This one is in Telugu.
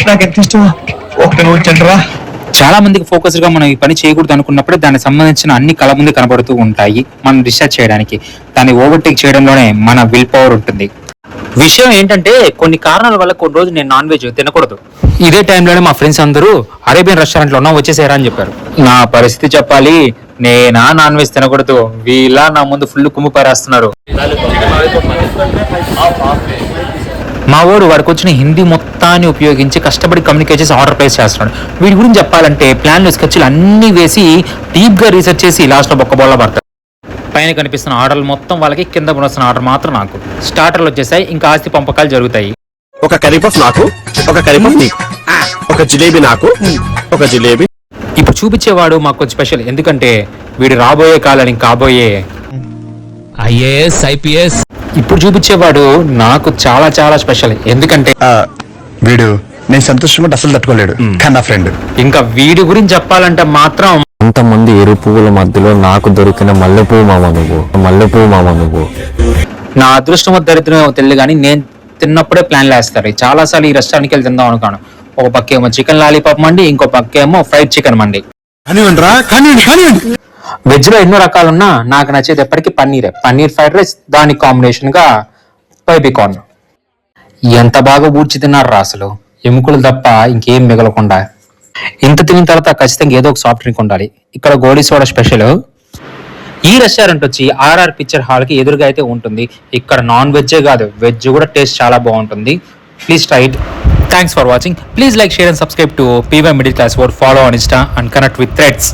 నాకు ఎంత ఇష్టమా ఒకటి వచ్చంటారా. చాలా మందికి ఫోకస్డ్ గా మనం ఈ పని చేయకూడదు అనుకున్నప్పుడే దానికి సంబంధించిన అన్ని కళ ముందు కనబడుతూ ఉంటాయి. మనం రీసెర్చ్ చేయడానికి దాన్ని ఓవర్టేక్ చేయడంలోనే మన విల్ పవర్ ఉంటుంది. విషయం ఏంటంటే కొన్ని కారణాల వల్ల కొన్ని రోజు నేను నాన్ వెజ్ తినకూడదు. ఇదే టైంలోనే మా ఫ్రెండ్స్ అందరూ అరేబియన్ రెస్టారెంట్ లో ఉన్నా వచ్చేసారా అని చెప్పారు. నా పరిస్థితి చెప్పాలి, నేనా నాన్ వెజ్ తినకూడదు, వీళ్ళ నా ముందు ఫుల్ కుమ్ము పారేస్తున్నారు. మా వాడికి వచ్చిన హిందీ మొత్తాన్ని ఉపయోగించి కష్టపడి కమ్యూనికేట్ చేసి ఆర్డర్ ప్లేస్ చేస్తున్నాడు. వీడి గురించి చెప్పాలంటే ప్లాన్లు స్కెచ్లు అన్ని వేసి డీప్ గా రీసెర్చ్ చేసి లాస్ట్ లో బొక్క బోళ్ళ పడతాడు. పైన కనిపిస్తున్న ఆర్డర్లు మొత్తం వాళ్ళకి, కింద వస్తున్న ఆర్డర్ మాత్రం నాకు. స్టార్టర్లు వచ్చేసాయి, ఇంకా ఆస్తి పంపకాలు జరుగుతాయి. ఒక కరీపఫ్ నాకు, ఒక కరీపఫ్ నీకు, ఒక జిలేబీ నాకు, ఒక జిలేబీ. ఇప్పుడు చూపించేవాడు మాకు కొంచెం స్పెషల్, ఎందుకంటే వీడు రాబోయే కాలానికి కాబోయే ఐఏఎస్ ఐపీఎస్. ఇప్పుడు చూపించేవాడు నాకు చాలా చాలా స్పెషల్, ఎందుకంటే వీడు నేను సంతోషంగా అసలు తట్టుకోలేడు, కానీ నా ఫ్రెండ్. ఇంకా వీడి గురించి చెప్పాలంటే మాత్రం అంతమంది ఎరుపు పువ్వుల మధ్యలో నాకు దొరికిన మల్లెపువ్వు మామ నువ్వు, మల్లెపువ్వు మామ నువ్వు. నా అదృష్టం దరిద్రమో తెలియదు కానీ నేను తిన్నప్పుడే ప్లాన్లు వేస్తారు. చాలా సార్లు ఈ రెస్టారెంట్కి వెళ్ళి తిందాం అనుకోను. ఒక పక్క ఏమో చికెన్ లాలీపాప్ మండి, ఇంకో పక్క ఏమో ఫ్రైడ్ చికెన్ మండి. వెజ్ లో ఎన్నో రకాలున్నా నాకు నచ్చేది ఎప్పటికీ పన్నీరే. పన్నీర్ ఫ్రైడ్ రైస్, దానికి కాంబినేషన్ గా బేబీకార్న్. ఎంత బాగా ఊడ్చి తిన్నారు రా అసలు, ఎముకలు తప్ప ఇంకేం మిగలకుండా. ఇంత తిన్న తర్వాత ఖచ్చితంగా ఏదో ఒక సాఫ్ట్ డ్రింక్ ఉండాలి. ఇక్కడ గోలీ సోడా స్పెషల్. ఈ రెస్టారెంట్ వచ్చి ఆర్ఆర్ పిక్చర్ హాల్ కి ఎదురుగా అయితే ఉంటుంది. ఇక్కడ నాన్ వెజ్జే కాదు, వెజ్ కూడా టేస్ట్ చాలా బాగుంటుంది. Please try it. Thanks for watching. Please like, share and subscribe to PY Middle Class World. Follow on Insta and connect with threads.